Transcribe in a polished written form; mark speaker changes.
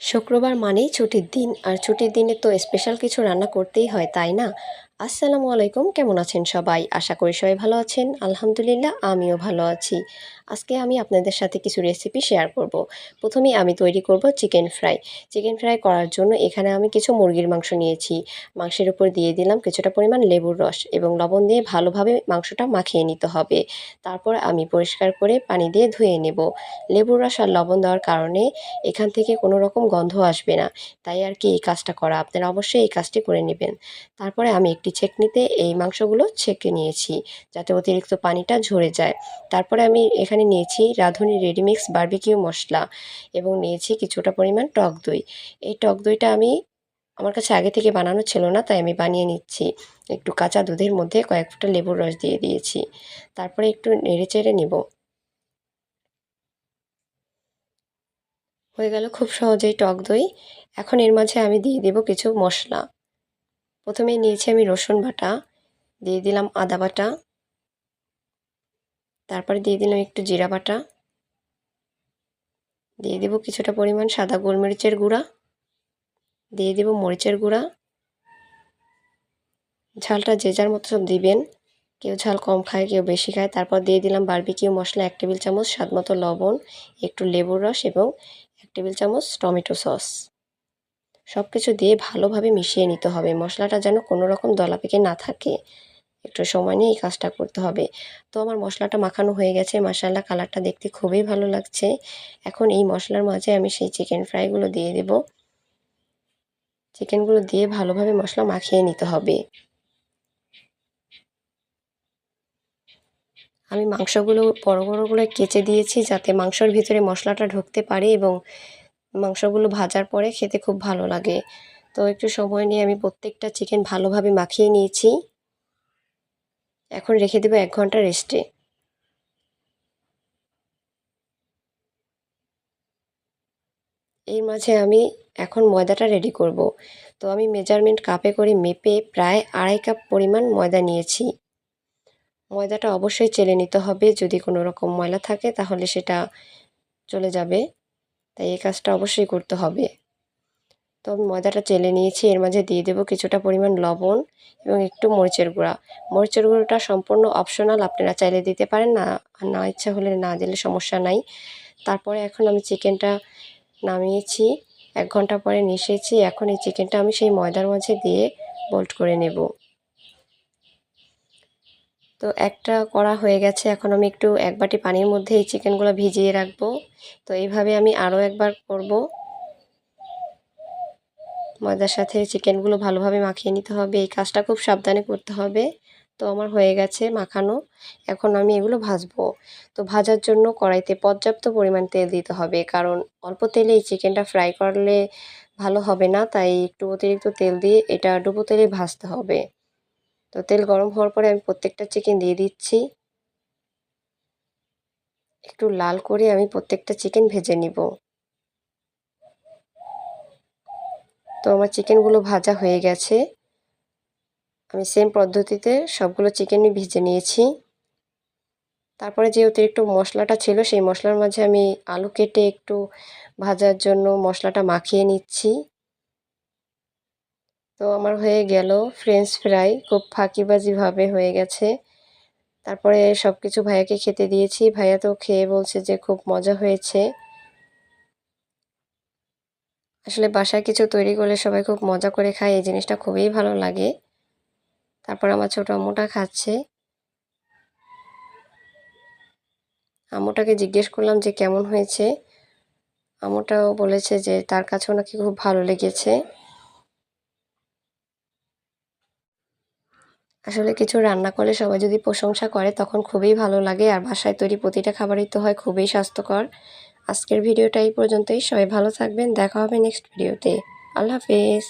Speaker 1: শুক্রবার মানেই ছুটির দিন, আর ছুটির দিনে তো স্পেশাল কিছু রান্না করতেই হয়, তাই না? আসসালামু আলাইকুম, কেমন আছেন সবাই? আশা করি সবাই ভালো আছেন। আলহামদুলিল্লাহ, আমিও ভালো আছি। আজকে আমি আপনাদের সাথে কিছু রেসিপি শেয়ার করব। প্রথমেই আমি তৈরি করব চিকেন ফ্রাই। চিকেন ফ্রাই করার জন্য এখানে আমি কিছু মুরগির মাংস নিয়েছি। মাংসের উপর দিয়ে দিলাম কিছুটা পরিমাণ লেবুর রস এবং লবণ দিয়ে ভালোভাবে মাংসটা মাখিয়ে নিতে হবে। তারপর আমি পরিষ্কার করে পানি দিয়ে ধুয়ে নেব। লেবুর রস আর লবণ দেওয়ার কারণে এখান থেকে কোনো রকম গন্ধ আসবে না। তাই আর কি এই কাজটা করা। আপনারা অবশ্যই এই কাজটি করে নেবেন। তারপরে আমি একটি ছেঁকনিতে এই মাংসগুলো ছেঁকে নিয়েছি, যাতে অতিরিক্ত পানিটা ঝরে যায়। তারপরে আমি এখানে নিয়েছি রাঁধুনি রেডিমিক্স বারবিকিউ মশলা এবং নিয়েছি কিছুটা পরিমাণ টক দই। এই টক দইটা আমার কাছে আগে থেকে বানানো ছিল না, তাই আমি বানিয়ে নিচ্ছি। একটু কাঁচা দুধের মধ্যে কয়েক ফোঁটা লেবুর রস দিয়ে দিয়েছি। তারপরে একটু নেড়েচেড়ে নিব। হয়ে গেল খুব সহজেই টক দই। এখন এর মাঝে আমি দিয়ে দেব কিছু মশলা। প্রথমেই নিয়েছি আমি রসুন বাটা, দিয়ে দিলাম আদা বাটা, তারপরে দিয়ে দিলাম একটু জিরা বাটা, দিয়ে দেব কিছুটা পরিমাণ সাদা গোলমরিচের গুঁড়া, দিয়ে দেব মরিচের গুঁড়া। ঝালটা যে যার মতো সব দিবেন, কেউ ঝাল কম খায় কেউ বেশি খায়। তারপর দিয়ে দিলাম বারবিকিউ মশলা 1 টেবিল চামচ, স্বাদমতো লবণ, একটু লেবুর রস এবং 1 টেবিল চামচ টমেটো সস। সব কিছু দিয়ে ভালোভাবে মিশিয়ে নিতে হবে। মশলাটা যেন কোনো রকম দলা পেকে না থাকে। একটু সময় নিয়ে এই কাজটা করতে হবে। তো আমার মশলাটা মাখানো হয়ে গেছে। মাশাআল্লাহ, কালারটা দেখতে খুবই ভালো লাগছে। এখন এই মশলার মাঝে আমি সেই চিকেন ফ্রাইগুলো দিয়ে দেব। চিকেনগুলো দিয়ে ভালোভাবে মশলা মাখিয়ে নিতে হবে। আমি মাংসগুলো বড় বড় করে কেচে দিয়েছি, যাতে মাংসর ভিতরে মশলাটা ঢুকতে পারে এবং মাংসগুলো ভাজার পরে খেতে খুব ভালো লাগে। তো একটু সময় নিয়ে আমি প্রত্যেকটা চিকেন ভালোভাবে মাখিয়ে নিয়েছি। এখন রেখে দেব 1 ঘন্টা রেস্টে। এর মাঝে আমি এখন ময়দাটা রেডি করব। তো আমি মেজারমেন্ট কাপে করে মেপে প্রায় 2.5 কাপ পরিমাণ ময়দা নিয়েছি। ময়দাটা অবশ্যই চেলে নিতে হবে, যদি কোনো রকম ময়লা থাকে তাহলে সেটা চলে যাবে। তাই এই কাজটা অবশ্যই করতে হবে। তো আমি ময়দাটা চেলে নিয়েছি। এর মাঝে দিয়ে দেব কিছুটা পরিমাণ লবণ এবং একটু মরিচের গুঁড়া। মরিচের গুঁড়োটা সম্পূর্ণ অপশনাল, আপনারা চাইলে দিতে পারেন, না ইচ্ছা হলে না দিলে সমস্যা নাই। তারপরে এখন আমি চিকেনটা নামিয়েছি। 1 ঘন্টা পরে নিয়ে এসেছি। এখন এই চিকেনটা আমি সেই ময়দার মাঝে দিয়ে বোল্ট করে নেব। তো একটা করা হয়ে গেছে। এখন আমি একটু 1 বাটি পানির মধ্যে এই চিকেনগুলো ভিজিয়ে রাখবো। তো এইভাবে আমি আরও একবার করব। ময়দার সাথে চিকেনগুলো ভালোভাবে মাখিয়ে নিতে হবে। এই কাজটা খুব সাবধানে করতে হবে। তো আমার হয়ে গেছে মাখানো। এখন আমি এগুলো ভাজবো। তো ভাজার জন্য কড়াইতে পর্যাপ্ত পরিমাণ তেল দিতে হবে, কারণ অল্প তেলে এই চিকেনটা ফ্রাই করলে ভালো হবে না। তাই একটু অতিরিক্ত তেল দিয়ে এটা ডুবো তেলে ভাজতে হবে। তো তেল গরম হওয়ার পরে আমি প্রত্যেকটা চিকেন দিয়ে দিচ্ছি। একটু লাল করে আমি প্রত্যেকটা চিকেন ভেজে নিব। তো আমার চিকেনগুলো ভাজা হয়ে গেছে। আমি সেম পদ্ধতিতে সবগুলো চিকেনই ভেজে নিয়েছি। তারপরে যে অতিরিক্ত মশলাটা ছিল সেই মশলার মাঝে আমি আলু কেটে একটু ভাজার জন্য মশলাটা মাখিয়ে নিচ্ছি। তো আমার হয়ে গেল ফ্রেঞ্চ ফ্রাই, খুব ফাঁকিবাজিভাবে হয়ে গেছে। তারপরে সব কিছু ভাইয়াকে খেতে দিয়েছি। ভাইয়া তো খেয়ে বলছে যে খুব মজা হয়েছে। আসলে বাসায় কিছু তৈরি করলে সবাই খুব মজা করে খায়, এই জিনিসটা খুবই ভালো লাগে। তারপর আমার ছোট আম্মুটা খাচ্ছে। আম্মুটাকে জিজ্ঞেস করলাম যে কেমন হয়েছে। আম্মুটাও বলেছে যে তার কাছেও নাকি খুব ভালো লেগেছে। আসলে কিছু রান্না করলে সবাই যদি প্রশংসা করে তখন খুবই ভালো লাগে, আর বাসায় তৈরি প্রতিটা খাবারই তো হয় খুবই স্বাস্থ্যকর। আজকের ভিডিওটা এই পর্যন্তই। সবাই ভালো থাকবেন। দেখা হবে নেক্সট ভিডিওতে। আল্লাহ হাফেজ।